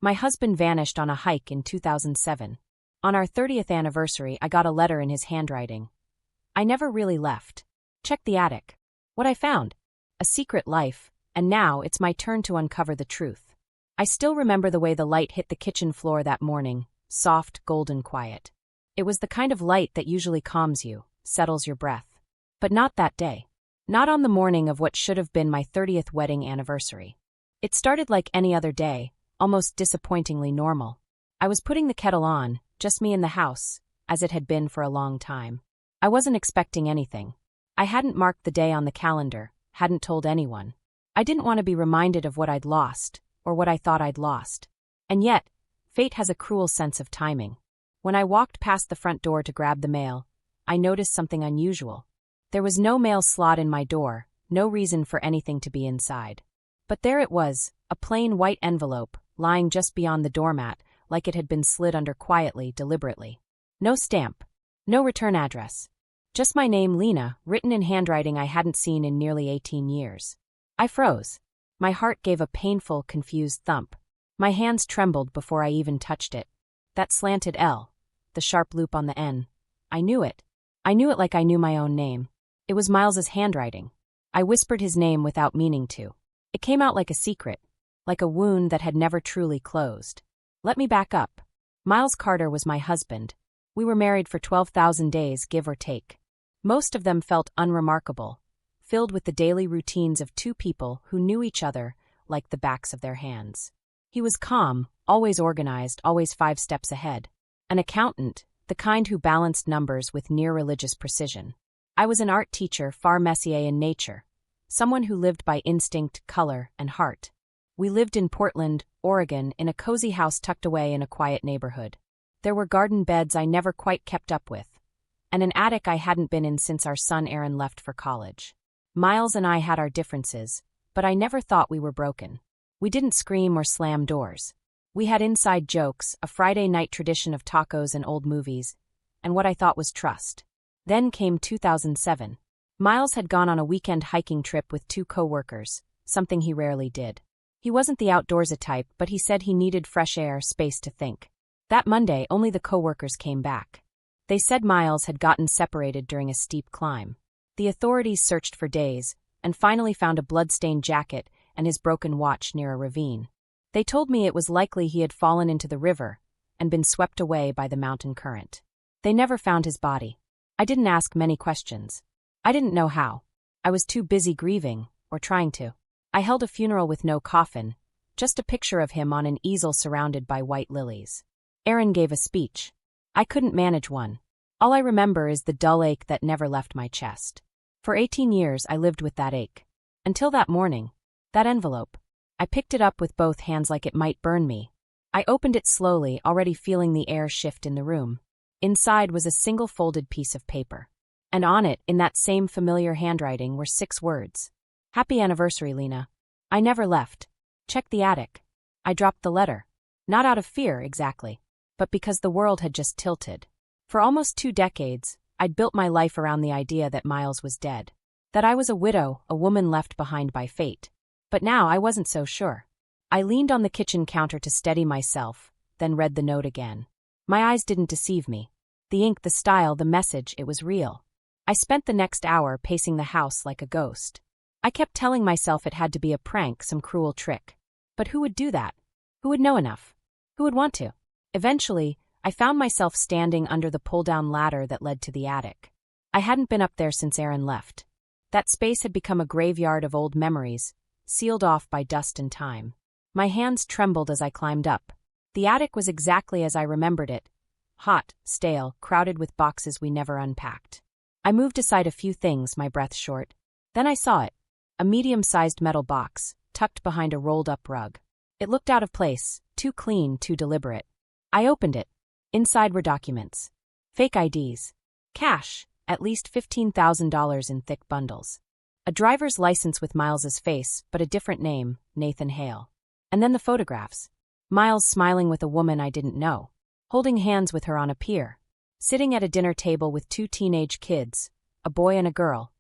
My husband vanished on a hike in 2007. On our 30th anniversary, I got a letter in his handwriting. I never really left. Check the attic. What I found? A secret life, and now it's my turn to uncover the truth. I still remember the way the light hit the kitchen floor that morning, soft, golden quiet. It was the kind of light that usually calms you, settles your breath. But not that day. Not on the morning of what should have been my 30th wedding anniversary. It started like any other day, almost disappointingly normal. I was putting the kettle on, just me in the house, as it had been for a long time. I wasn't expecting anything. I hadn't marked the day on the calendar, hadn't told anyone. I didn't want to be reminded of what I'd lost, or what I thought I'd lost. And yet, fate has a cruel sense of timing. When I walked past the front door to grab the mail, I noticed something unusual. There was no mail slot in my door, no reason for anything to be inside. But there it was, a plain white envelope, lying just beyond the doormat, like it had been slid under quietly, deliberately. No stamp. No return address. Just my name, Lena, written in handwriting I hadn't seen in nearly 18 years. I froze. My heart gave a painful, confused thump. My hands trembled before I even touched it. That slanted L. The sharp loop on the N. I knew it. I knew it like I knew my own name. It was Miles's handwriting. I whispered his name without meaning to. It came out like a secret, like a wound that had never truly closed. Let me back up. Miles Carter was my husband. We were married for 12,000 days, give or take. Most of them felt unremarkable, filled with the daily routines of two people who knew each other like the backs of their hands. He was calm, always organized, always 5 steps ahead. An accountant, the kind who balanced numbers with near-religious precision. I was an art teacher, far messier in nature, someone who lived by instinct, color, and heart. We lived in Portland, Oregon, in a cozy house tucked away in a quiet neighborhood. There were garden beds I never quite kept up with, and an attic I hadn't been in since our son Aaron left for college. Miles and I had our differences, but I never thought we were broken. We didn't scream or slam doors. We had inside jokes, a Friday night tradition of tacos and old movies, and what I thought was trust. Then came 2007. Miles had gone on a weekend hiking trip with 2 coworkers, something he rarely did. He wasn't the outdoorsy type, but he said he needed fresh air, space to think. That Monday, only the coworkers came back. They said Miles had gotten separated during a steep climb. The authorities searched for days, and finally found a blood-stained jacket and his broken watch near a ravine. They told me it was likely he had fallen into the river and been swept away by the mountain current. They never found his body. I didn't ask many questions. I didn't know how. I was too busy grieving, or trying to. I held a funeral with no coffin, just a picture of him on an easel surrounded by white lilies. Aaron gave a speech. I couldn't manage one. All I remember is the dull ache that never left my chest. For 18 years I lived with that ache. Until that morning. That envelope. I picked it up with both hands like it might burn me. I opened it slowly, already feeling the air shift in the room. Inside was a single folded piece of paper. And on it, in that same familiar handwriting, were 6 words. Happy anniversary, Lena. I never left. Check the attic. I dropped the letter. Not out of fear, exactly, but because the world had just tilted. For almost 2 decades, I'd built my life around the idea that Miles was dead. That I was a widow, a woman left behind by fate. But now I wasn't so sure. I leaned on the kitchen counter to steady myself, then read the note again. My eyes didn't deceive me. The ink, the style, the message, it was real. I spent the next hour pacing the house like a ghost. I kept telling myself it had to be a prank, some cruel trick. But who would do that? Who would know enough? Who would want to? Eventually, I found myself standing under the pull-down ladder that led to the attic. I hadn't been up there since Aaron left. That space had become a graveyard of old memories, sealed off by dust and time. My hands trembled as I climbed up. The attic was exactly as I remembered it. Hot, stale, crowded with boxes we never unpacked. I moved aside a few things, my breath short. Then I saw it. A medium-sized metal box, tucked behind a rolled-up rug. It looked out of place, too clean, too deliberate. I opened it. Inside were documents. Fake IDs. Cash, at least $15,000 in thick bundles. A driver's license with Miles's face, but a different name, Nathan Hale. And then the photographs. Miles smiling with a woman I didn't know. Holding hands with her on a pier. Sitting at a dinner table with 2 teenage kids, a boy and a girl,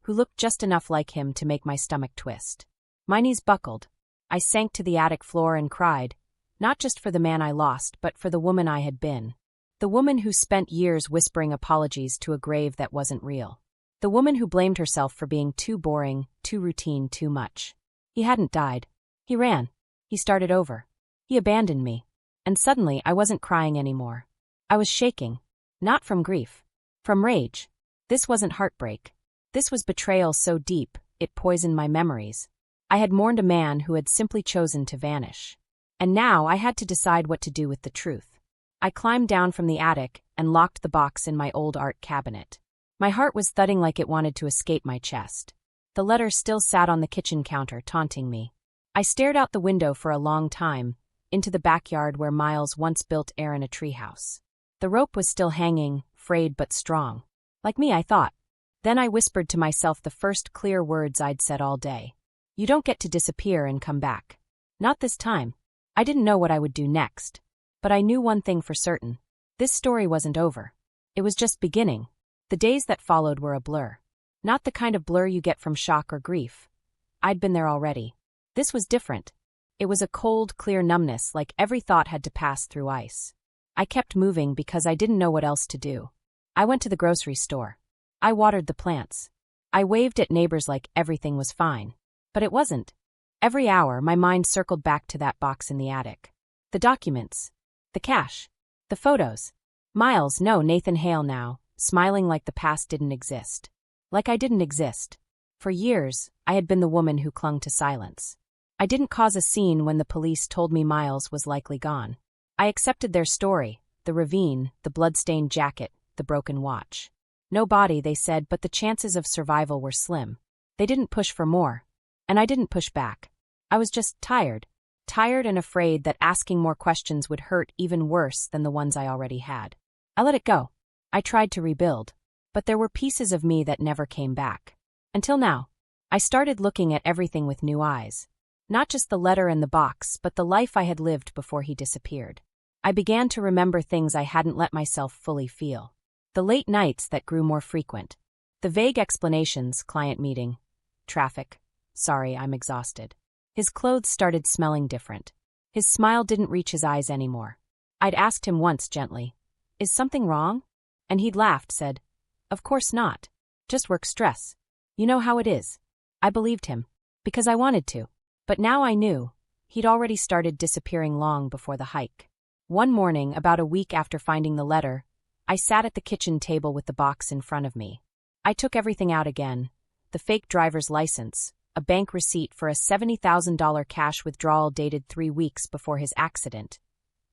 who looked just enough like him to make my stomach twist. My knees buckled. I sank to the attic floor and cried, Not just for the man I lost, but for the woman I had been. The woman who spent years whispering apologies to a grave that wasn't real. The woman who blamed herself for being too boring, too routine, too much. He hadn't died. He ran. He started over. He abandoned me. And suddenly I wasn't crying anymore. I was shaking. Not from grief. From rage. This wasn't heartbreak. This was betrayal so deep, it poisoned my memories. I had mourned a man who had simply chosen to vanish. And now I had to decide what to do with the truth. I climbed down from the attic and locked the box in my old art cabinet. My heart was thudding like it wanted to escape my chest. The letter still sat on the kitchen counter, taunting me. I stared out the window for a long time, into the backyard where Miles once built Aaron a treehouse. The rope was still hanging, frayed but strong. Like me, I thought. Then I whispered to myself the first clear words I'd said all day. You don't get to disappear and come back. Not this time. I didn't know what I would do next. But I knew one thing for certain. This story wasn't over. It was just beginning. The days that followed were a blur. Not the kind of blur you get from shock or grief. I'd been there already. This was different. It was a cold, clear numbness, like every thought had to pass through ice. I kept moving because I didn't know what else to do. I went to the grocery store. I watered the plants. I waved at neighbors like everything was fine. But it wasn't. Every hour, my mind circled back to that box in the attic. The documents. The cash. The photos. Miles, no, Nathan Hale now, smiling like the past didn't exist. Like I didn't exist. For years, I had been the woman who clung to silence. I didn't cause a scene when the police told me Miles was likely gone. I accepted their story, the ravine, the blood-stained jacket, the broken watch. No body, they said, but the chances of survival were slim. They didn't push for more. And I didn't push back. I was just tired. Tired and afraid that asking more questions would hurt even worse than the ones I already had. I let it go. I tried to rebuild. But there were pieces of me that never came back. Until now. I started looking at everything with new eyes. Not just the letter and the box, but the life I had lived before he disappeared. I began to remember things I hadn't let myself fully feel. The late nights that grew more frequent. The vague explanations, client meeting, traffic. Sorry, I'm exhausted. His clothes started smelling different. His smile didn't reach his eyes anymore. I'd asked him once gently, "Is something wrong?" And he'd laughed, said, "Of course not. Just work stress. You know how it is." I believed him. Because I wanted to. But now I knew. He'd already started disappearing long before the hike. One morning, about a week after finding the letter, I sat at the kitchen table with the box in front of me. I took everything out again. The fake driver's license, a bank receipt for a $70,000 cash withdrawal dated 3 weeks before his accident,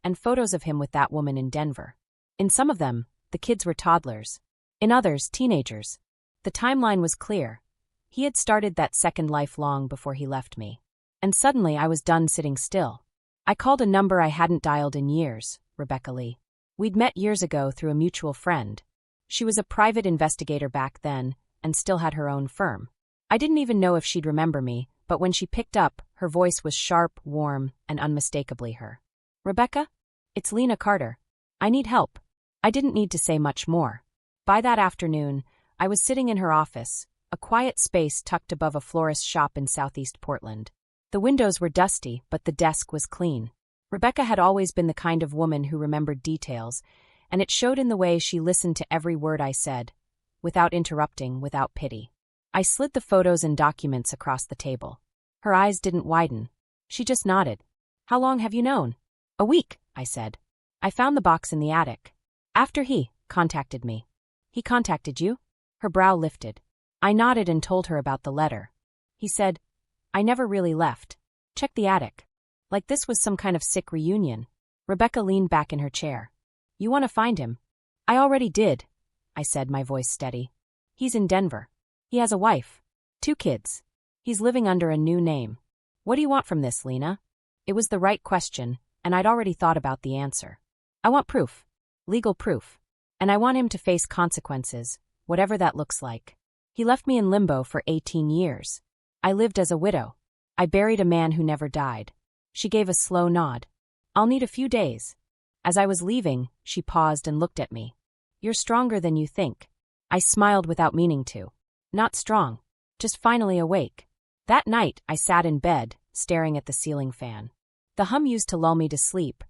and photos of him with that woman in Denver. In some of them, the kids were toddlers. In others, teenagers. The timeline was clear. He had started that second life long before he left me. And suddenly I was done sitting still. I called a number I hadn't dialed in years, Rebecca Lee. We'd met years ago through a mutual friend. She was a private investigator back then and still had her own firm. I didn't even know if she'd remember me, but when she picked up, her voice was sharp, warm, and unmistakably her. "Rebecca? It's Lena Carter. I need help." I didn't need to say much more. By that afternoon, I was sitting in her office, a quiet space tucked above a florist's shop in southeast Portland. The windows were dusty, but the desk was clean. Rebecca had always been the kind of woman who remembered details, and it showed in the way she listened to every word I said, without interrupting, without pity. I slid the photos and documents across the table. Her eyes didn't widen. She just nodded. "How long have you known?" "A week," I said. "I found the box in the attic. After he contacted me." "He contacted you?" Her brow lifted. I nodded and told her about the letter. He said, "I never really left. Check the attic." Like this was some kind of sick reunion. Rebecca leaned back in her chair. "You want to find him?" "I already did," I said, my voice steady. "He's in Denver. He has a wife. 2 kids. He's living under a new name. What do you want from this, Lena?" It was the right question, and I'd already thought about the answer. "I want proof. Legal proof. And I want him to face consequences, whatever that looks like. He left me in limbo for 18 years. I lived as a widow. I buried a man who never died." She gave a slow nod. "I'll need a few days." As I was leaving, she paused and looked at me. "You're stronger than you think." I smiled without meaning to. Not strong. Just finally awake. That night, I sat in bed, staring at the ceiling fan. The hum used to lull me to sleep,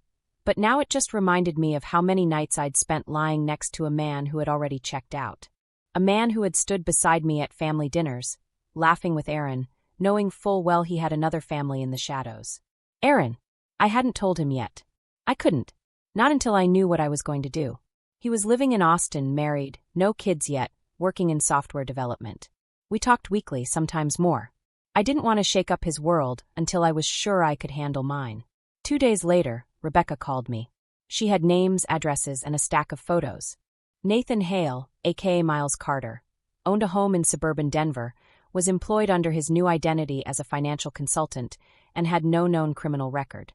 but now it just reminded me of how many nights I'd spent lying next to a man who had already checked out. A man who had stood beside me at family dinners, laughing with Aaron, knowing full well he had another family in the shadows. Aaron. I hadn't told him yet. I couldn't. Not until I knew what I was going to do. He was living in Austin, married, no kids yet, working in software development. We talked weekly, sometimes more. I didn't want to shake up his world until I was sure I could handle mine. 2 days later, Rebecca called me. She had names, addresses, and a stack of photos. Nathan Hale, aka Miles Carter, owned a home in suburban Denver, was employed under his new identity as a financial consultant, and had no known criminal record.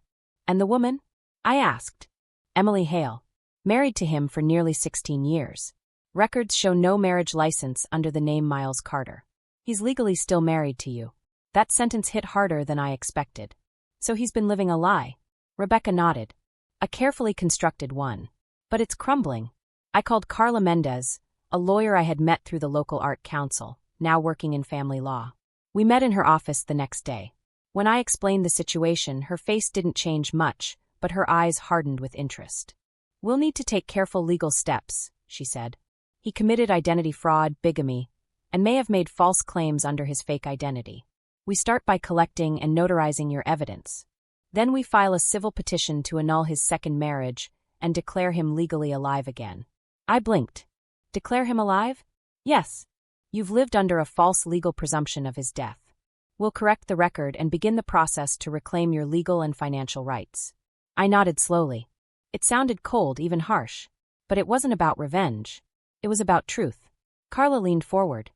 And the woman? I asked. Emily Hale. Married to him for nearly 16 years. Records show no marriage license under the name Miles Carter. He's legally still married to you. That sentence hit harder than I expected. So he's been living a lie. Rebecca nodded. A carefully constructed one. But it's crumbling. I called Carla Mendez, a lawyer I had met through the local art council, now working in family law. We met in her office the next day. When I explained the situation, her face didn't change much, but her eyes hardened with interest. We'll need to take careful legal steps, she said. He committed identity fraud, bigamy, and may have made false claims under his fake identity. We start by collecting and notarizing your evidence. Then we file a civil petition to annul his second marriage and declare him legally alive again. I blinked. Declare him alive? Yes. You've lived under a false legal presumption of his death. We'll correct the record and begin the process to reclaim your legal and financial rights. I nodded slowly. It sounded cold, even harsh. But it wasn't about revenge. It was about truth. Carla leaned forward.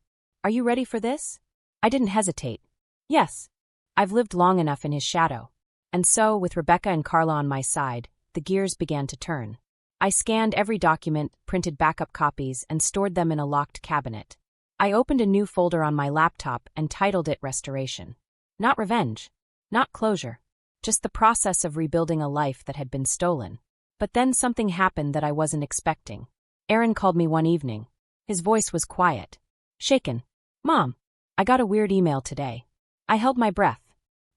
Are you ready for this? I didn't hesitate. Yes. I've lived long enough in his shadow. And so, with Rebecca and Carla on my side, the gears began to turn. I scanned every document, printed backup copies, and stored them in a locked cabinet. I opened a new folder on my laptop and titled it Restoration. Not revenge. Not closure. Just the process of rebuilding a life that had been stolen. But then something happened that I wasn't expecting. Aaron called me one evening. His voice was quiet. Shaken. Mom, I got a weird email today. I held my breath.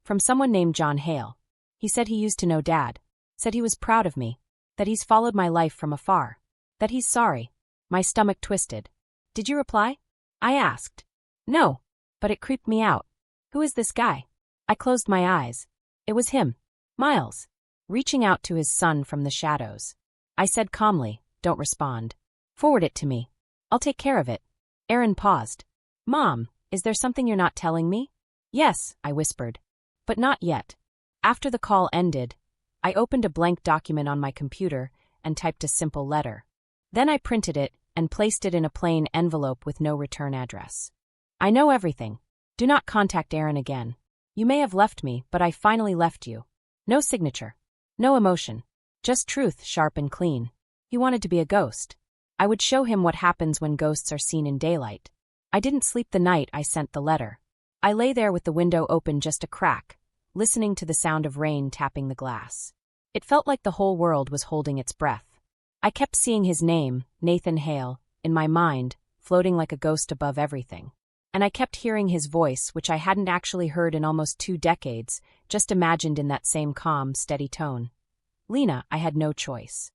From someone named John Hale. He said he used to know Dad. Said he was proud of me. That he's followed my life from afar. That he's sorry. My stomach twisted. Did you reply? I asked. No, but it creeped me out. Who is this guy? I closed my eyes. It was him. Miles. Reaching out to his son from the shadows. I said calmly, don't respond. Forward it to me. I'll take care of it. Aaron paused. Mom, is there something you're not telling me? Yes, I whispered. But not yet. After the call ended, I opened a blank document on my computer and typed a simple letter. Then I printed it and placed it in a plain envelope with no return address. I know everything. Do not contact Aaron again. You may have left me, but I finally left you. No signature. No emotion. Just truth, sharp and clean. He wanted to be a ghost. I would show him what happens when ghosts are seen in daylight. I didn't sleep the night I sent the letter. I lay there with the window open just a crack, listening to the sound of rain tapping the glass. It felt like the whole world was holding its breath. I kept seeing his name, Nathan Hale, in my mind, floating like a ghost above everything. And I kept hearing his voice, which I hadn't actually heard in almost 2 decades, just imagined in that same calm, steady tone. Lena, I had no choice.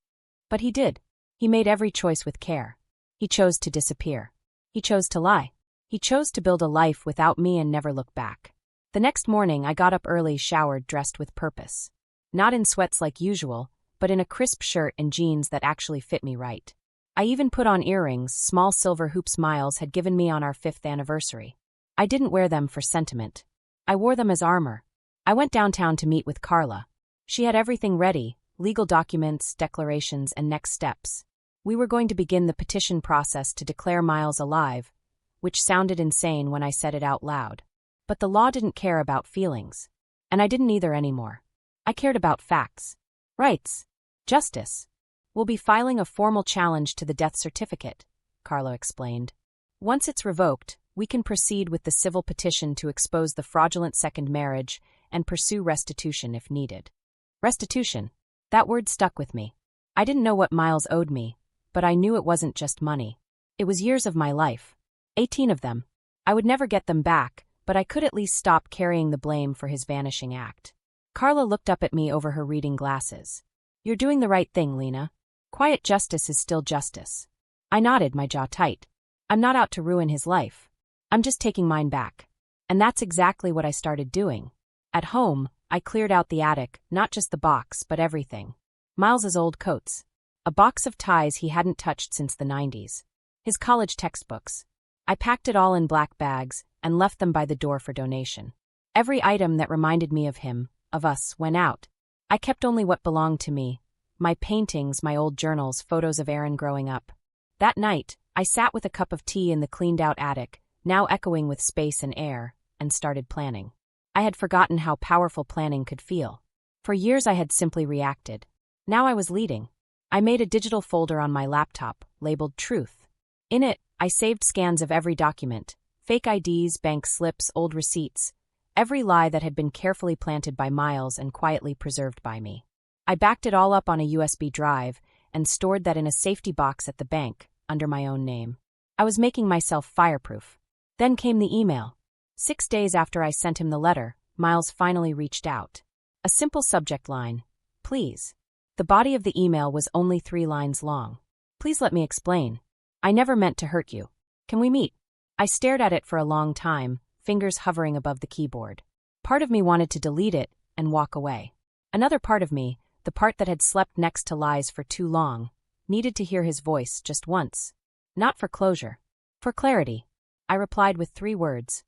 But he did. He made every choice with care. He chose to disappear. He chose to lie. He chose to build a life without me and never look back. The next morning, I got up early, showered, dressed with purpose. Not in sweats like usual, but in a crisp shirt and jeans that actually fit me right. I even put on earrings, small silver hoops Miles had given me on our 5th anniversary. I didn't wear them for sentiment. I wore them as armor. I went downtown to meet with Carla. She had everything ready, legal documents, declarations, and next steps. We were going to begin the petition process to declare Miles alive, which sounded insane when I said it out loud. But the law didn't care about feelings. And I didn't either anymore. I cared about facts. Rights. Justice. We'll be filing a formal challenge to the death certificate, Carla explained. Once it's revoked, we can proceed with the civil petition to expose the fraudulent second marriage and pursue restitution if needed. Restitution. That word stuck with me. I didn't know what Miles owed me, but I knew it wasn't just money. It was years of my life. 18 of them. I would never get them back, but I could at least stop carrying the blame for his vanishing act. Carla looked up at me over her reading glasses. You're doing the right thing, Lena. Quiet justice is still justice. I nodded, my jaw tight. I'm not out to ruin his life. I'm just taking mine back. And that's exactly what I started doing. At home, I cleared out the attic, not just the box, but everything. Miles's old coats. A box of ties he hadn't touched since the 90s. His college textbooks. I packed it all in black bags and left them by the door for donation. Every item that reminded me of him, of us, went out. I kept only what belonged to me. My paintings, my old journals, photos of Aaron growing up. That night, I sat with a cup of tea in the cleaned-out attic, now echoing with space and air, and started planning. I had forgotten how powerful planning could feel. For years I had simply reacted. Now I was leading. I made a digital folder on my laptop, labeled Truth. In it, I saved scans of every document, fake IDs, bank slips, old receipts, every lie that had been carefully planted by Miles and quietly preserved by me. I backed it all up on a USB drive and stored that in a safety box at the bank, under my own name. I was making myself fireproof. Then came the email. 6 days after I sent him the letter, Miles finally reached out. A simple subject line. Please. The body of the email was only 3 lines long. Please let me explain. I never meant to hurt you. Can we meet? I stared at it for a long time, fingers hovering above the keyboard. Part of me wanted to delete it and walk away. Another part of me, the part that had slept next to lies for too long, needed to hear his voice just once. Not for closure. For clarity. I replied with 3 words.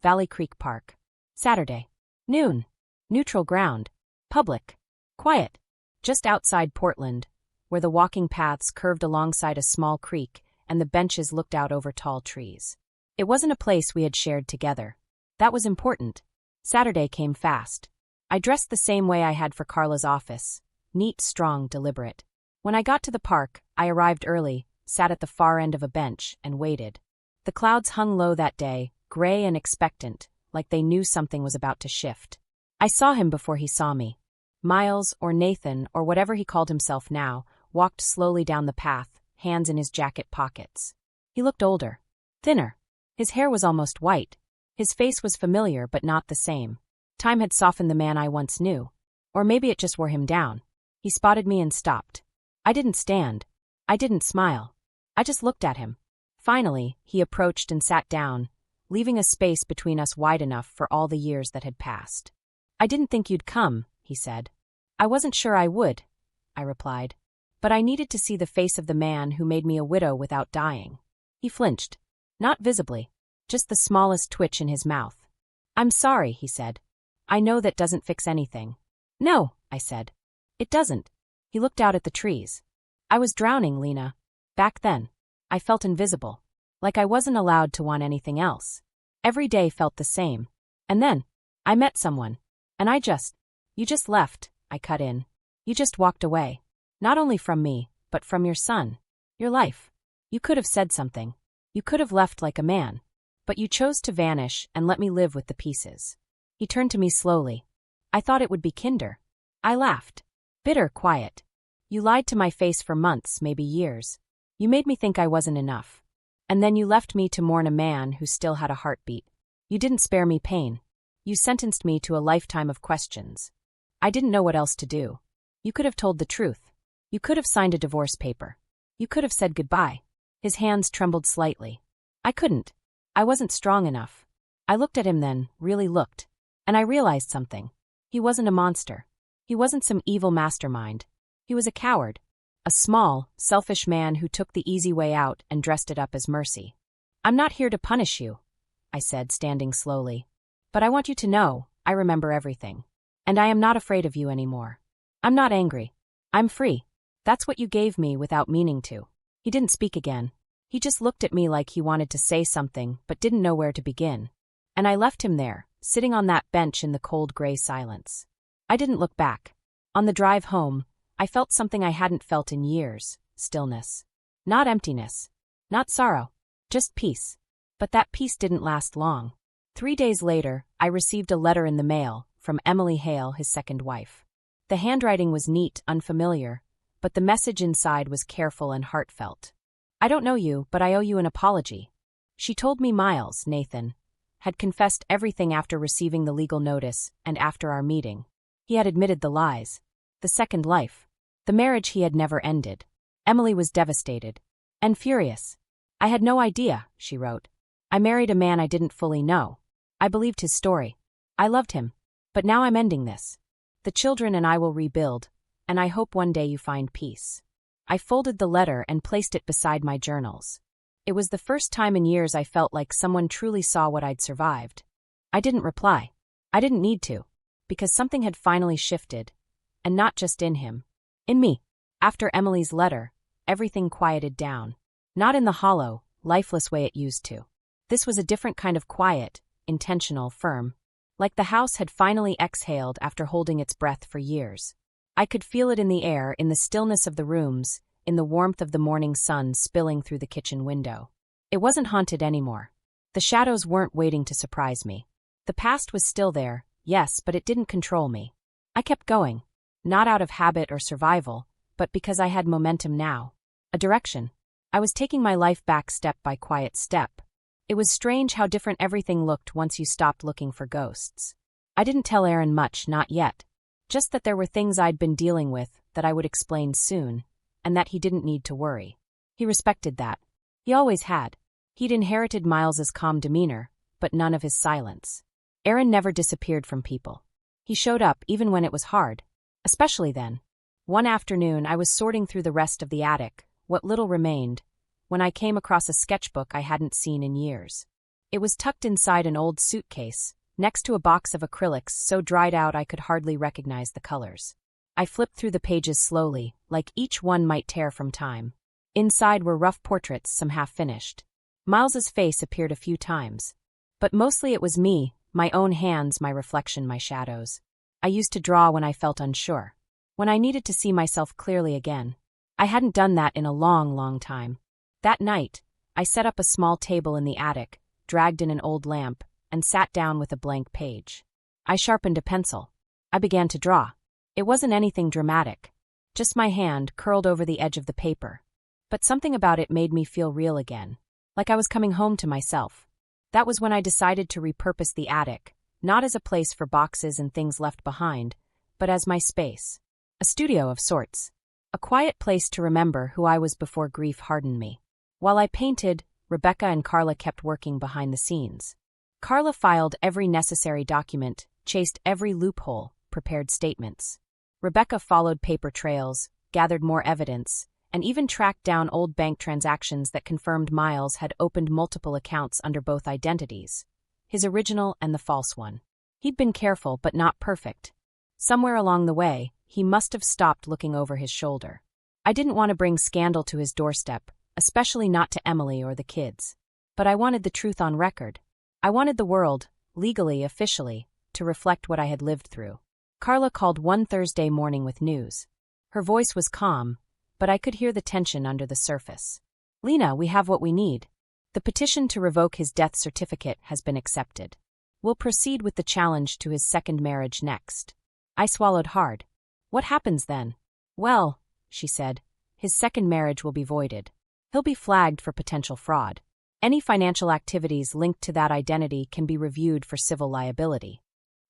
Valley Creek Park. Saturday. Noon. Neutral ground. Public. Quiet. Just outside Portland, where the walking paths curved alongside a small creek and the benches looked out over tall trees. It wasn't a place we had shared together. That was important. Saturday came fast. I dressed the same way I had for Carla's office. Neat, strong, deliberate. When I got to the park, I arrived early, sat at the far end of a bench, and waited. The clouds hung low that day, gray and expectant, like they knew something was about to shift. I saw him before he saw me. Miles, or Nathan, or whatever he called himself now, walked slowly down the path, hands in his jacket pockets. He looked older. Thinner. His hair was almost white. His face was familiar but not the same. Time had softened the man I once knew. Or maybe it just wore him down. He spotted me and stopped. I didn't stand. I didn't smile. I just looked at him. Finally, he approached and sat down, leaving a space between us wide enough for all the years that had passed. I didn't think you'd come, he said. I wasn't sure I would, I replied. But I needed to see the face of the man who made me a widow without dying. He flinched. Not visibly. Just the smallest twitch in his mouth. I'm sorry, he said. I know that doesn't fix anything. No, I said. It doesn't. He looked out at the trees. I was drowning, Lena. Back then. I felt invisible. Like I wasn't allowed to want anything else. Every day felt the same. And then, I met someone. And you just left, I cut in. You just walked away. Not only from me, but from your son. Your life. You could have said something. You could have left like a man. But you chose to vanish and let me live with the pieces. He turned to me slowly. I thought it would be kinder. I laughed. Bitter, quiet. You lied to my face for months, maybe years. You made me think I wasn't enough. And then you left me to mourn a man who still had a heartbeat. You didn't spare me pain. You sentenced me to a lifetime of questions. I didn't know what else to do. You could have told the truth. You could have signed a divorce paper. You could have said goodbye. His hands trembled slightly. I couldn't. I wasn't strong enough. I looked at him then, really looked. And I realized something. He wasn't a monster. He wasn't some evil mastermind. He was a coward. A small, selfish man who took the easy way out and dressed it up as mercy. I'm not here to punish you, I said, standing slowly. But I want you to know, I remember everything. And I am not afraid of you anymore. I'm not angry. I'm free. That's what you gave me without meaning to. He didn't speak again. He just looked at me like he wanted to say something but didn't know where to begin. And I left him there, sitting on that bench in the cold gray silence. I didn't look back. On the drive home, I felt something I hadn't felt in years, stillness. Not emptiness. Not sorrow. Just peace. But that peace didn't last long. 3 days later, I received a letter in the mail from Emily Hale, his second wife. The handwriting was neat, unfamiliar, but the message inside was careful and heartfelt. I don't know you, but I owe you an apology. She told me Miles, Nathan, had confessed everything after receiving the legal notice and after our meeting. He had admitted the lies. The second life. The marriage he had never ended. Emily was devastated. And furious. I had no idea, she wrote. I married a man I didn't fully know. I believed his story. I loved him. But now I'm ending this. The children and I will rebuild, and I hope one day you find peace. I folded the letter and placed it beside my journals. It was the first time in years I felt like someone truly saw what I'd survived. I didn't reply. I didn't need to. Because something had finally shifted. And not just in him. In me. After Emily's letter, everything quieted down. Not in the hollow, lifeless way it used to. This was a different kind of quiet, intentional, firm. Like the house had finally exhaled after holding its breath for years. I could feel it in the air, in the stillness of the rooms, in the warmth of the morning sun spilling through the kitchen window. It wasn't haunted anymore. The shadows weren't waiting to surprise me. The past was still there, yes, but it didn't control me. I kept going. Not out of habit or survival, but because I had momentum now. A direction. I was taking my life back step by quiet step. It was strange how different everything looked once you stopped looking for ghosts. I didn't tell Aaron much, not yet. Just that there were things I'd been dealing with that I would explain soon, and that he didn't need to worry. He respected that. He always had. He'd inherited Miles's calm demeanor, but none of his silence. Aaron never disappeared from people. He showed up even when it was hard. Especially then. One afternoon I was sorting through the rest of the attic, what little remained, when I came across a sketchbook I hadn't seen in years. It was tucked inside an old suitcase, next to a box of acrylics so dried out I could hardly recognize the colors. I flipped through the pages slowly, like each one might tear from time. Inside were rough portraits, some half-finished. Miles's face appeared a few times. But mostly it was me, my own hands, my reflection, my shadows. I used to draw when I felt unsure. When I needed to see myself clearly again. I hadn't done that in a long, long time. That night, I set up a small table in the attic, dragged in an old lamp, and sat down with a blank page. I sharpened a pencil. I began to draw. It wasn't anything dramatic. Just my hand curled over the edge of the paper. But something about it made me feel real again. Like I was coming home to myself. That was when I decided to repurpose the attic, not as a place for boxes and things left behind, but as my space. A studio of sorts. A quiet place to remember who I was before grief hardened me. While I painted, Rebecca and Carla kept working behind the scenes. Carla filed every necessary document, chased every loophole, prepared statements. Rebecca followed paper trails, gathered more evidence, and even tracked down old bank transactions that confirmed Miles had opened multiple accounts under both identities, his original and the false one. He'd been careful but not perfect. Somewhere along the way, he must have stopped looking over his shoulder. I didn't want to bring scandal to his doorstep, especially not to Emily or the kids. But I wanted the truth on record. I wanted the world, legally, officially, to reflect what I had lived through. Carla called one Thursday morning with news. Her voice was calm, but I could hear the tension under the surface. "Lena, we have what we need. The petition to revoke his death certificate has been accepted. We'll proceed with the challenge to his second marriage next." I swallowed hard. "What happens then?" "Well," she said, "his second marriage will be voided. He'll be flagged for potential fraud. Any financial activities linked to that identity can be reviewed for civil liability."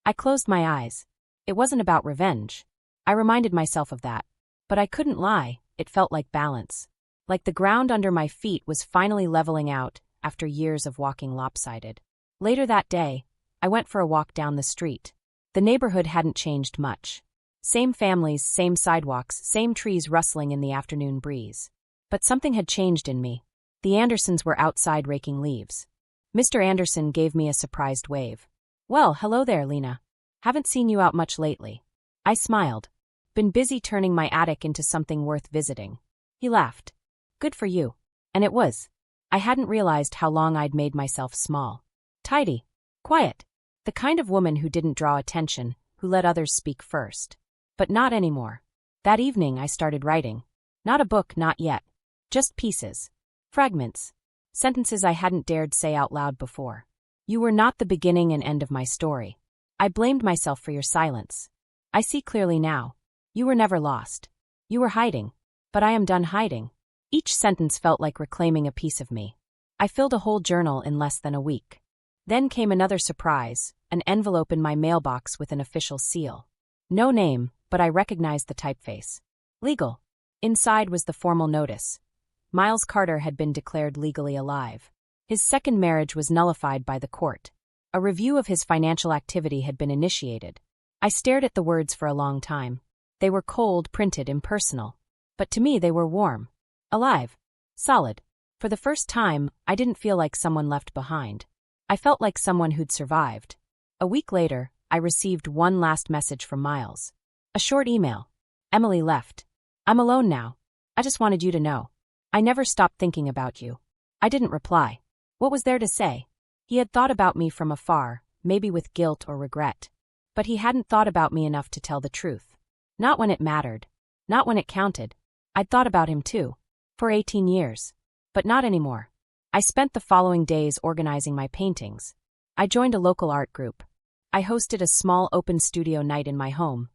I closed my eyes. It wasn't about revenge. I reminded myself of that. But I couldn't lie, it felt like balance. Like the ground under my feet was finally leveling out after years of walking lopsided. Later that day, I went for a walk down the street. The neighborhood hadn't changed much. Same families, same sidewalks, same trees rustling in the afternoon breeze. But something had changed in me. The Andersons were outside raking leaves. Mr. Anderson gave me a surprised wave. "Well, hello there, Lena. Haven't seen you out much lately." I smiled. "Been busy turning my attic into something worth visiting." He laughed. "Good for you." And it was. I hadn't realized how long I'd made myself small. Tidy. Quiet. The kind of woman who didn't draw attention, who let others speak first. But not anymore. That evening I started writing. Not a book, not yet. Just pieces. Fragments. Sentences I hadn't dared say out loud before. "You were not the beginning and end of my story. I blamed myself for your silence. I see clearly now. You were never lost. You were hiding. But I am done hiding." Each sentence felt like reclaiming a piece of me. I filled a whole journal in less than a week. Then came another surprise, an envelope in my mailbox with an official seal. No name, but I recognized the typeface. Legal. Inside was the formal notice. Miles Carter had been declared legally alive. His second marriage was nullified by the court. A review of his financial activity had been initiated. I stared at the words for a long time. They were cold, printed, impersonal. But to me they were warm. Alive. Solid. For the first time, I didn't feel like someone left behind. I felt like someone who'd survived. A week later, I received one last message from Miles. A short email. Emily left. I'm alone now. I just wanted you to know. I never stopped thinking about you. I didn't reply. What was there to say? He had thought about me from afar, maybe with guilt or regret. But he hadn't thought about me enough to tell the truth. Not when it mattered. Not when it counted. I'd thought about him too. For 18 years. But not anymore. I spent the following days organizing my paintings. I joined a local art group. I hosted a small open studio night in my home.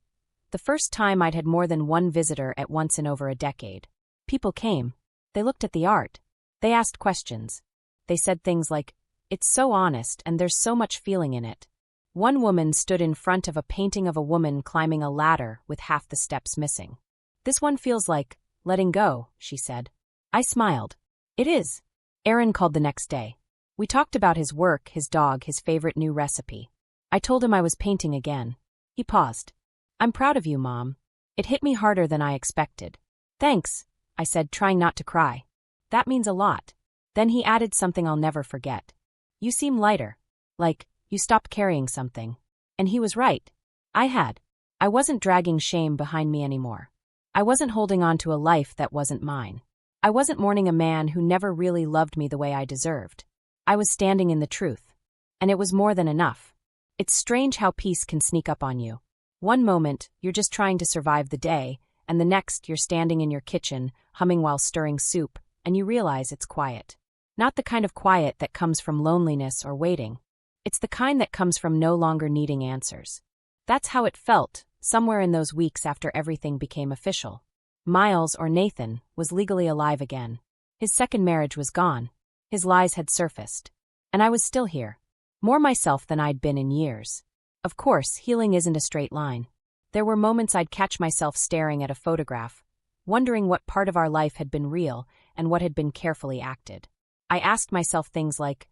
The first time I'd had more than one visitor at once in over a decade. People came. They looked at the art. They asked questions. They said things like, "It's so honest and there's so much feeling in it." One woman stood in front of a painting of a woman climbing a ladder with half the steps missing. "This one feels like letting go," she said. I smiled. "It is." Aaron called the next day. We talked about his work, his dog, his favorite new recipe. I told him I was painting again. He paused. "I'm proud of you, Mom. It hit me harder than I expected." "Thanks," I said, trying not to cry. "That means a lot." Then he added something I'll never forget. "You seem lighter. Like, you stopped carrying something." And he was right. I had. I wasn't dragging shame behind me anymore. I wasn't holding on to a life that wasn't mine. I wasn't mourning a man who never really loved me the way I deserved. I was standing in the truth. And it was more than enough. It's strange how peace can sneak up on you. One moment, you're just trying to survive the day, and the next, you're standing in your kitchen, humming while stirring soup, and you realize it's quiet. Not the kind of quiet that comes from loneliness or waiting. It's the kind that comes from no longer needing answers. That's how it felt, somewhere in those weeks after everything became official. Miles, or Nathan, was legally alive again. His second marriage was gone. His lies had surfaced. And I was still here. More myself than I'd been in years. Of course, healing isn't a straight line. There were moments I'd catch myself staring at a photograph, wondering what part of our life had been real and what had been carefully acted. I asked myself things like,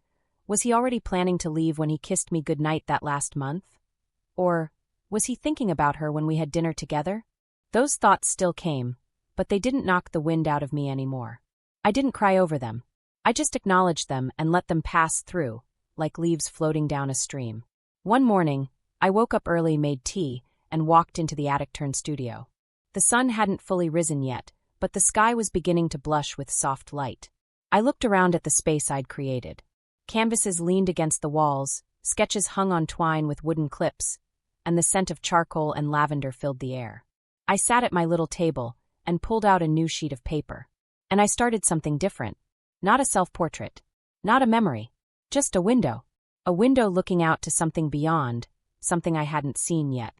was he already planning to leave when he kissed me goodnight that last month? Or, was he thinking about her when we had dinner together? Those thoughts still came, but they didn't knock the wind out of me anymore. I didn't cry over them. I just acknowledged them and let them pass through, like leaves floating down a stream. One morning, I woke up early, made tea, and walked into the attic-turned studio. The sun hadn't fully risen yet, but the sky was beginning to blush with soft light. I looked around at the space I'd created. Canvases leaned against the walls, sketches hung on twine with wooden clips, and the scent of charcoal and lavender filled the air. I sat at my little table and pulled out a new sheet of paper. And I started something different. Not a self-portrait. Not a memory. Just a window. A window looking out to something beyond, something I hadn't seen yet.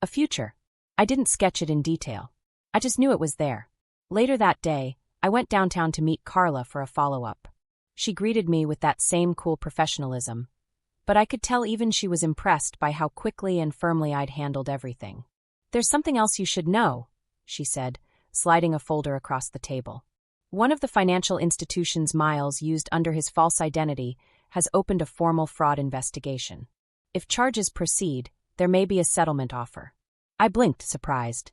A future. I didn't sketch it in detail. I just knew it was there. Later that day, I went downtown to meet Carla for a follow-up. She greeted me with that same cool professionalism, but I could tell even she was impressed by how quickly and firmly I'd handled everything. "There's something else you should know," she said, sliding a folder across the table. "One of the financial institutions Miles used under his false identity has opened a formal fraud investigation. If charges proceed, there may be a settlement offer." I blinked, surprised.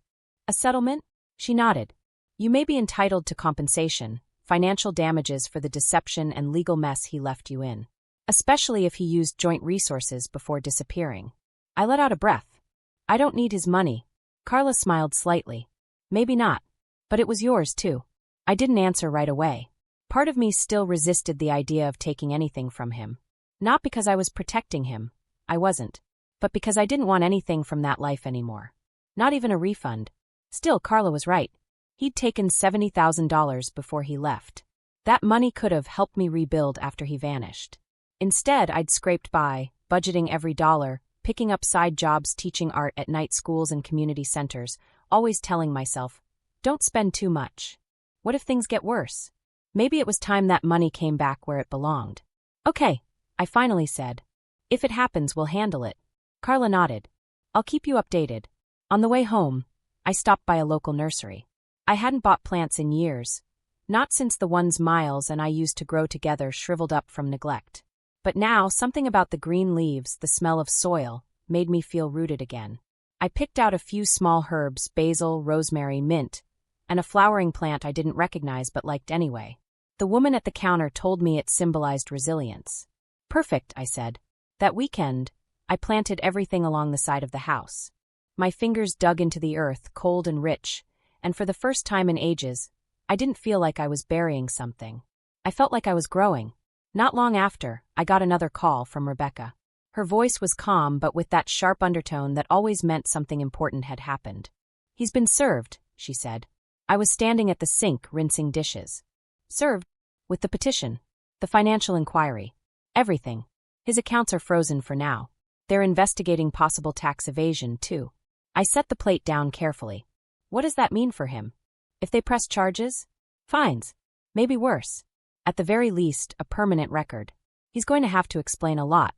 "A settlement?" She nodded. "You may be entitled to compensation, financial damages for the deception and legal mess he left you in, especially if he used joint resources before disappearing." I let out a breath. "I don't need his money." Carla smiled slightly. "Maybe not. But it was yours, too." I didn't answer right away. Part of me still resisted the idea of taking anything from him. Not because I was protecting him. I wasn't. But because I didn't want anything from that life anymore. Not even a refund. Still, Carla was right. He'd taken $70,000 before he left. That money could have helped me rebuild after he vanished. Instead, I'd scraped by, budgeting every dollar, picking up side jobs teaching art at night schools and community centers, always telling myself, don't spend too much. What if things get worse? Maybe it was time that money came back where it belonged. "Okay," I finally said. "If it happens, we'll handle it." Carla nodded. "I'll keep you updated." On the way home, I stopped by a local nursery. I hadn't bought plants in years, not since the ones Miles and I used to grow together shriveled up from neglect. But now, something about the green leaves, the smell of soil, made me feel rooted again. I picked out a few small herbs, basil, rosemary, mint, and a flowering plant I didn't recognize but liked anyway. The woman at the counter told me it symbolized resilience. Perfect, I said. That weekend, I planted everything along the side of the house. My fingers dug into the earth, cold and rich, and for the first time in ages, I didn't feel like I was burying something. I felt like I was growing. Not long after, I got another call from Rebecca. Her voice was calm but with that sharp undertone that always meant something important had happened. "He's been served," she said. I was standing at the sink rinsing dishes. "Served? With the petition, the financial inquiry, everything. His accounts are frozen for now. They're investigating possible tax evasion, too." I set the plate down carefully. What does that mean for him? If they press charges? Fines. Maybe worse. At the very least, a permanent record. He's going to have to explain a lot.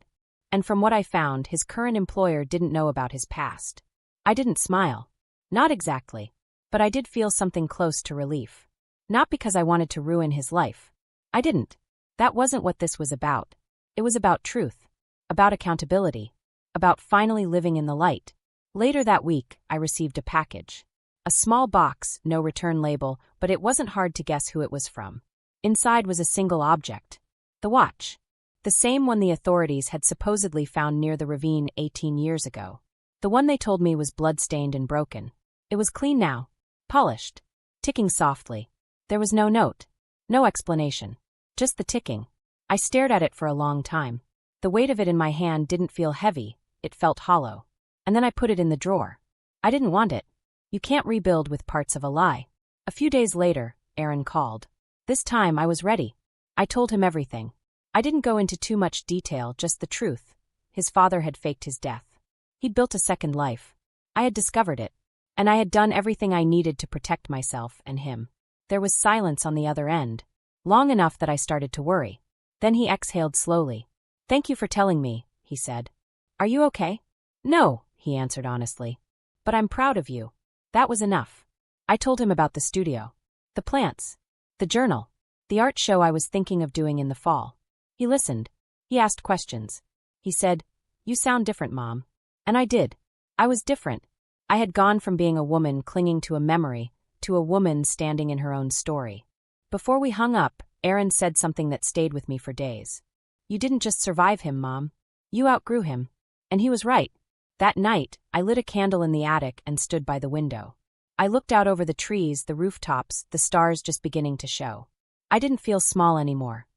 And from what I found, his current employer didn't know about his past. I didn't smile. Not exactly. But I did feel something close to relief. Not because I wanted to ruin his life. I didn't. That wasn't what this was about. It was about truth. About accountability. About finally living in the light. Later that week, I received a package. A small box, no return label, but it wasn't hard to guess who it was from. Inside was a single object. The watch. The same one the authorities had supposedly found near the ravine 18 years ago. The one they told me was blood-stained and broken. It was clean now. Polished. Ticking softly. There was no note. No explanation. Just the ticking. I stared at it for a long time. The weight of it in my hand didn't feel heavy, it felt hollow. And then I put it in the drawer. I didn't want it. You can't rebuild with parts of a lie. A few days later, Aaron called. This time I was ready. I told him everything. I didn't go into too much detail, just the truth. His father had faked his death. He'd built a second life. I had discovered it. And I had done everything I needed to protect myself and him. There was silence on the other end. Long enough that I started to worry. Then he exhaled slowly. "Thank you for telling me," he said. "Are you okay?" "No," he answered honestly. "But I'm proud of you." That was enough. I told him about the studio. The plants. The journal. The art show I was thinking of doing in the fall. He listened. He asked questions. He said, "You sound different, Mom." And I did. I was different. I had gone from being a woman clinging to a memory to a woman standing in her own story. Before we hung up, Aaron said something that stayed with me for days. "You didn't just survive him, Mom. You outgrew him." And he was right. That night, I lit a candle in the attic and stood by the window. I looked out over the trees, the rooftops, the stars just beginning to show. I didn't feel small anymore.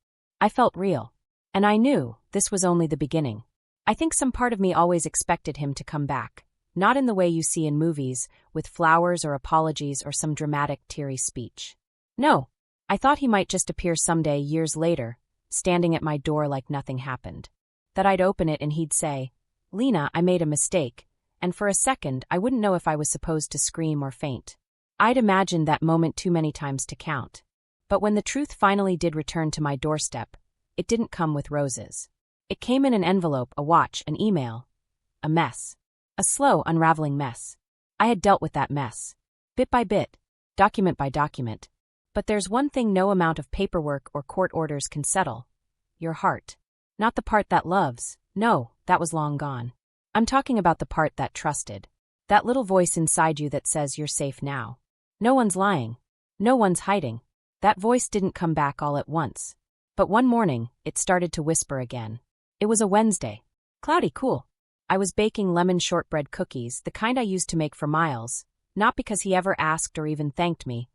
I felt real. And I knew this was only the beginning. I think some part of me always expected him to come back, not in the way you see in movies, with flowers or apologies or some dramatic, teary speech. No, I thought he might just appear someday, years later, standing at my door like nothing happened. That I'd open it and he'd say, "Lena, I made a mistake," and for a second I wouldn't know if I was supposed to scream or faint. I'd imagined that moment too many times to count. But when the truth finally did return to my doorstep, it didn't come with roses. It came in an envelope, a watch, an email. A mess. A slow, unraveling mess. I had dealt with that mess. Bit by bit. Document by document. But there's one thing no amount of paperwork or court orders can settle. Your heart. Not the part that loves. No, that was long gone. I'm talking about the part that trusted. That little voice inside you that says you're safe now. No one's lying. No one's hiding. That voice didn't come back all at once. But one morning, it started to whisper again. It was a Wednesday. Cloudy cool. I was baking lemon shortbread cookies, the kind I used to make for Miles, not because he ever asked or even thanked me,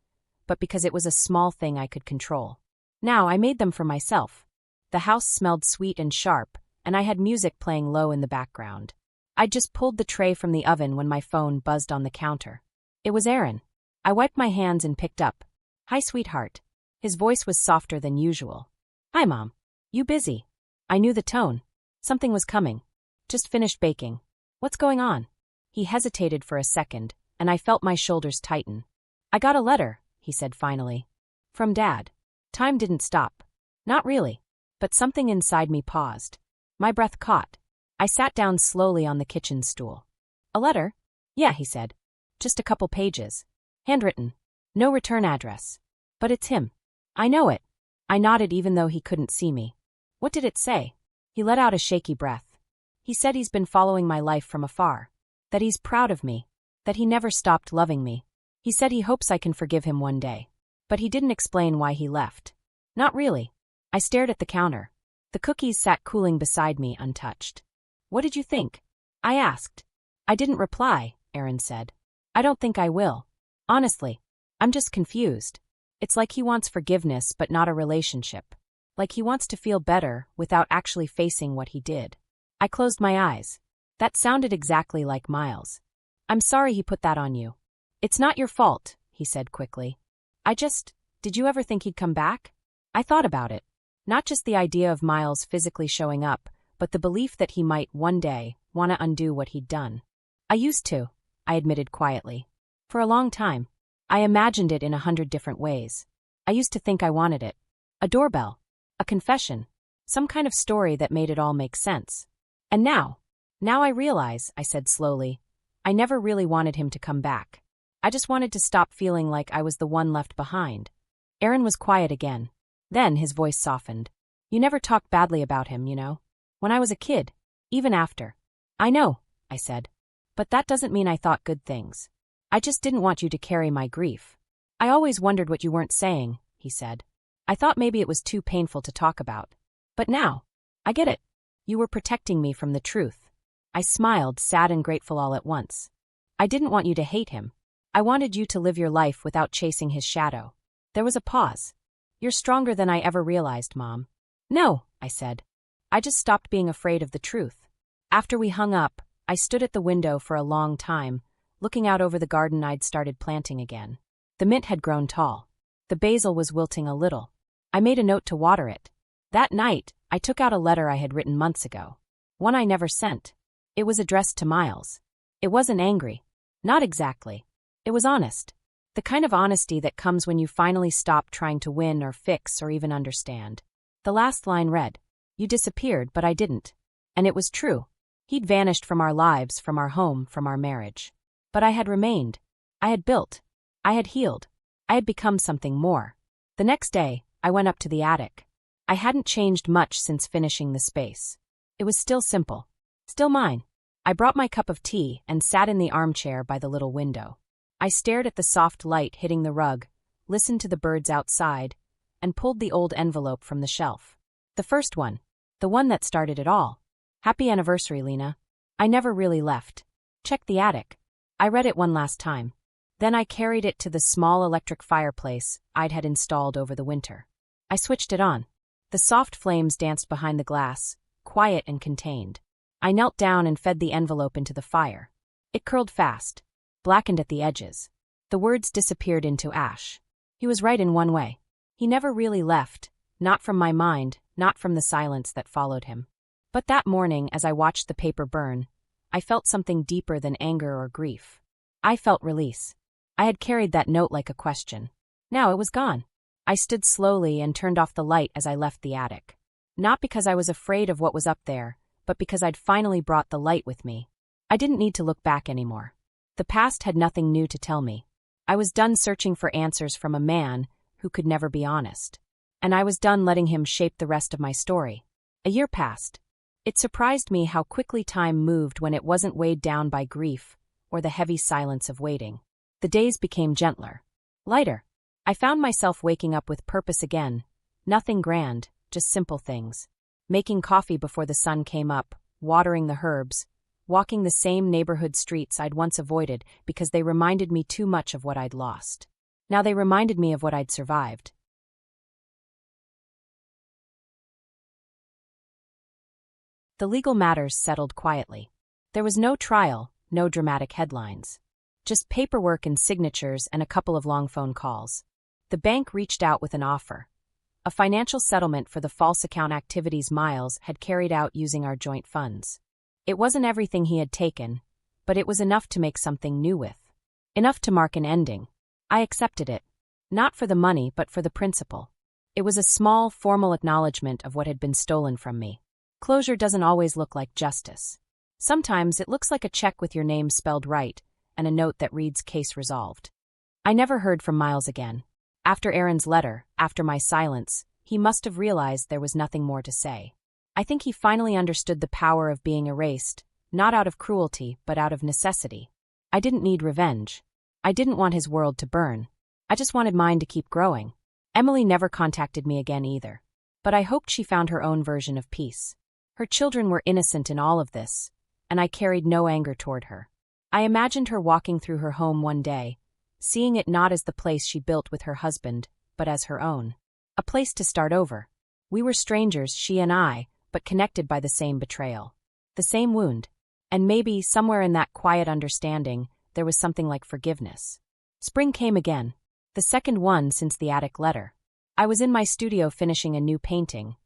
but because it was a small thing I could control. Now I made them for myself. The house smelled sweet and sharp, and I had music playing low in the background. I'd just pulled the tray from the oven when my phone buzzed on the counter. It was Aaron. I wiped my hands and picked up. "Hi, sweetheart." His voice was softer than usual. "Hi, Mom. You busy?" I knew the tone. Something was coming. "Just finished baking." "What's going on?" He hesitated for a second, and I felt my shoulders tighten. "I got a letter," he said finally. "From Dad." Time didn't stop. Not really. But something inside me paused. My breath caught. I sat down slowly on the kitchen stool. "A letter?" Yeah, he said. Just a couple pages. Handwritten. No return address. But it's him. I know it. I nodded even though he couldn't see me. What did it say? He let out a shaky breath. He said he's been following my life from afar. That he's proud of me. That he never stopped loving me. He said he hopes I can forgive him one day. But he didn't explain why he left. Not really. I stared at the counter. The cookies sat cooling beside me, untouched. What did you think? I asked. I didn't reply, Aaron said. I don't think I will. Honestly, I'm just confused. It's like he wants forgiveness but not a relationship. Like he wants to feel better without actually facing what he did. I closed my eyes. That sounded exactly like Miles. I'm sorry he put that on you. It's not your fault, he said quickly. Did you ever think he'd come back? I thought about it. Not just the idea of Miles physically showing up, but the belief that he might, one day, want to undo what he'd done. I used to, I admitted quietly. For a long time. I imagined it in 100 different ways. I used to think I wanted it. A doorbell. A confession. Some kind of story that made it all make sense. And now I realize, I said slowly, I never really wanted him to come back. I just wanted to stop feeling like I was the one left behind. Aaron was quiet again. Then his voice softened. You never talked badly about him, you know. When I was a kid. Even after. I know, I said. But that doesn't mean I thought good things. I just didn't want you to carry my grief. I always wondered what you weren't saying, he said. I thought maybe it was too painful to talk about. But now, I get it. You were protecting me from the truth. I smiled, sad and grateful all at once. I didn't want you to hate him. I wanted you to live your life without chasing his shadow. There was a pause. You're stronger than I ever realized, Mom. No, I said. I just stopped being afraid of the truth. After we hung up, I stood at the window for a long time, looking out over the garden I'd started planting again. The mint had grown tall. The basil was wilting a little. I made a note to water it. That night, I took out a letter I had written months ago. One I never sent. It was addressed to Miles. It wasn't angry. Not exactly. It was honest. The kind of honesty that comes when you finally stop trying to win or fix or even understand. The last line read, You disappeared, but I didn't. And it was true. He'd vanished from our lives, from our home, from our marriage. But I had remained. I had built. I had healed. I had become something more. The next day, I went up to the attic. I hadn't changed much since finishing the space. It was still simple. Still mine. I brought my cup of tea and sat in the armchair by the little window. I stared at the soft light hitting the rug, listened to the birds outside, and pulled the old envelope from the shelf. The first one. The one that started it all. Happy anniversary, Lena. I never really left. Check the attic. I read it one last time. Then I carried it to the small electric fireplace I'd had installed over the winter. I switched it on. The soft flames danced behind the glass, quiet and contained. I knelt down and fed the envelope into the fire. It curled fast, blackened at the edges. The words disappeared into ash. He was right in one way. He never really left, not from my mind, not from the silence that followed him. But that morning, as I watched the paper burn, I felt something deeper than anger or grief. I felt release. I had carried that note like a question. Now it was gone. I stood slowly and turned off the light as I left the attic. Not because I was afraid of what was up there, but because I'd finally brought the light with me. I didn't need to look back anymore. The past had nothing new to tell me. I was done searching for answers from a man who could never be honest. And I was done letting him shape the rest of my story. A year passed. It surprised me how quickly time moved when it wasn't weighed down by grief or the heavy silence of waiting. The days became gentler, lighter. I found myself waking up with purpose again. Nothing grand, just simple things. Making coffee before the sun came up, watering the herbs, walking the same neighborhood streets I'd once avoided because they reminded me too much of what I'd lost. Now they reminded me of what I'd survived. The legal matters settled quietly. There was no trial, no dramatic headlines. Just paperwork and signatures and a couple of long phone calls. The bank reached out with an offer. A financial settlement for the false account activities Miles had carried out using our joint funds. It wasn't everything he had taken, but it was enough to make something new with. Enough to mark an ending. I accepted it. Not for the money, but for the principle. It was a small, formal acknowledgement of what had been stolen from me. Closure doesn't always look like justice. Sometimes it looks like a check with your name spelled right, and a note that reads case resolved. I never heard from Miles again. After Aaron's letter, after my silence, he must have realized there was nothing more to say. I think he finally understood the power of being erased, not out of cruelty, but out of necessity. I didn't need revenge. I didn't want his world to burn. I just wanted mine to keep growing. Emily never contacted me again either. But I hoped she found her own version of peace. Her children were innocent in all of this, and I carried no anger toward her. I imagined her walking through her home one day, seeing it not as the place she built with her husband, but as her own. A place to start over. We were strangers, she and I, but connected by the same betrayal. The same wound. And maybe, somewhere in that quiet understanding, there was something like forgiveness. Spring came again. The second one since the attic letter. I was in my studio finishing a new painting,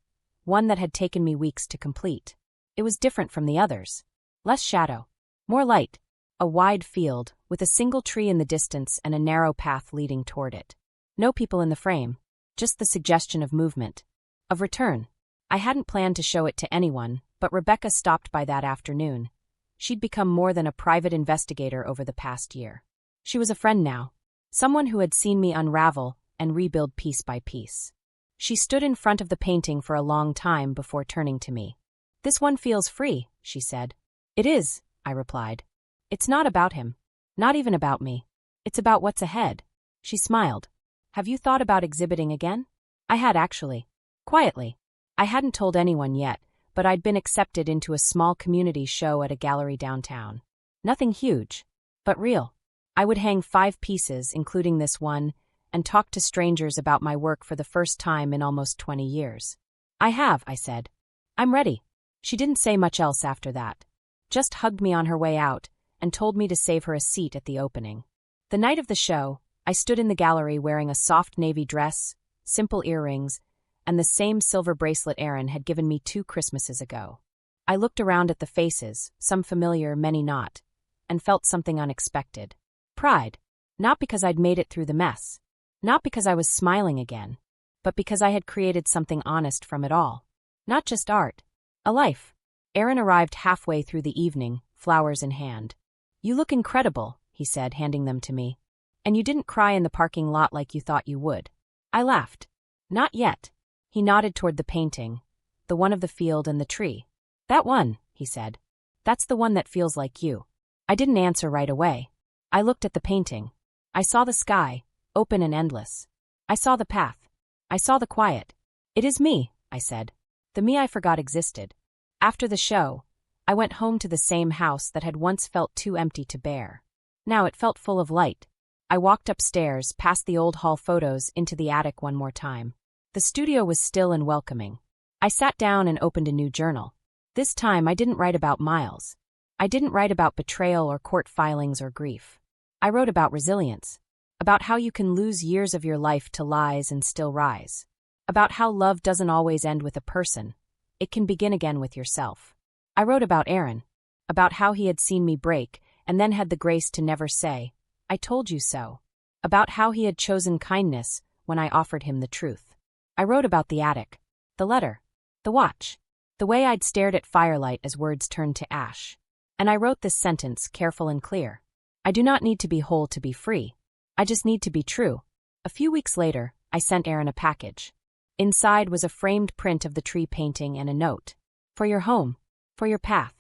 one that had taken me weeks to complete. It was different from the others. Less shadow. More light. A wide field, with a single tree in the distance and a narrow path leading toward it. No people in the frame. Just the suggestion of movement. Of return. I hadn't planned to show it to anyone, but Rebecca stopped by that afternoon. She'd become more than a private investigator over the past year. She was a friend now. Someone who had seen me unravel and rebuild piece by piece. She stood in front of the painting for a long time before turning to me. "This one feels free," she said. "It is," I replied. "It's not about him. Not even about me. It's about what's ahead." She smiled. "Have you thought about exhibiting again?" I had actually. Quietly. I hadn't told anyone yet, but I'd been accepted into a small community show at a gallery downtown. Nothing huge, but real. I would hang 5 pieces, including this one, and talk to strangers about my work for the first time in almost 20 years. "I have," I said. "I'm ready." She didn't say much else after that. Just hugged me on her way out and told me to save her a seat at the opening. The night of the show, I stood in the gallery wearing a soft navy dress, simple earrings, and the same silver bracelet Aaron had given me 2 Christmases ago. I looked around at the faces, some familiar, many not, and felt something unexpected. Pride. Not because I'd made it through the mess. Not because I was smiling again. But because I had created something honest from it all. Not just art. A life. Aaron arrived halfway through the evening, flowers in hand. "You look incredible," he said, handing them to me. "And you didn't cry in the parking lot like you thought you would." I laughed. "Not yet." He nodded toward the painting, the one of the field and the tree. "That one," he said. "That's the one that feels like you." I didn't answer right away. I looked at the painting. I saw the sky, open and endless. I saw the path. I saw the quiet. "It is me," I said. The me I forgot existed. After the show, I went home to the same house that had once felt too empty to bear. Now it felt full of light. I walked upstairs, past the old hall photos, into the attic one more time. The studio was still and welcoming. I sat down and opened a new journal. This time I didn't write about Miles. I didn't write about betrayal or court filings or grief. I wrote about resilience. About how you can lose years of your life to lies and still rise. About how love doesn't always end with a person. It can begin again with yourself. I wrote about Aaron. About how he had seen me break and then had the grace to never say, "I told you so." About how he had chosen kindness when I offered him the truth. I wrote about the attic, the letter, the watch, the way I'd stared at firelight as words turned to ash. And I wrote this sentence, careful and clear. I do not need to be whole to be free. I just need to be true. A few weeks later, I sent Aaron a package. Inside was a framed print of the tree painting and a note. "For your home. For your path.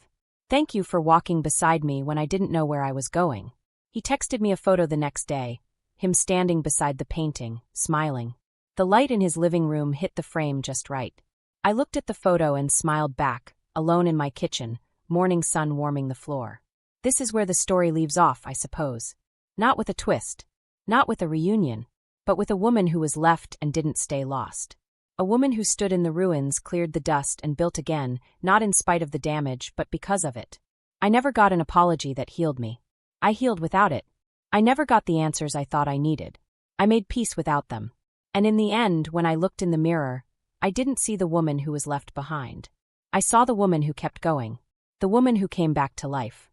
Thank you for walking beside me when I didn't know where I was going." He texted me a photo the next day, him standing beside the painting, smiling. The light in his living room hit the frame just right. I looked at the photo and smiled back, alone in my kitchen, morning sun warming the floor. This is where the story leaves off, I suppose. Not with a twist. Not with a reunion. But with a woman who was left and didn't stay lost. A woman who stood in the ruins, cleared the dust, and built again, not in spite of the damage, but because of it. I never got an apology that healed me. I healed without it. I never got the answers I thought I needed. I made peace without them. And in the end, when I looked in the mirror, I didn't see the woman who was left behind. I saw the woman who kept going. The woman who came back to life.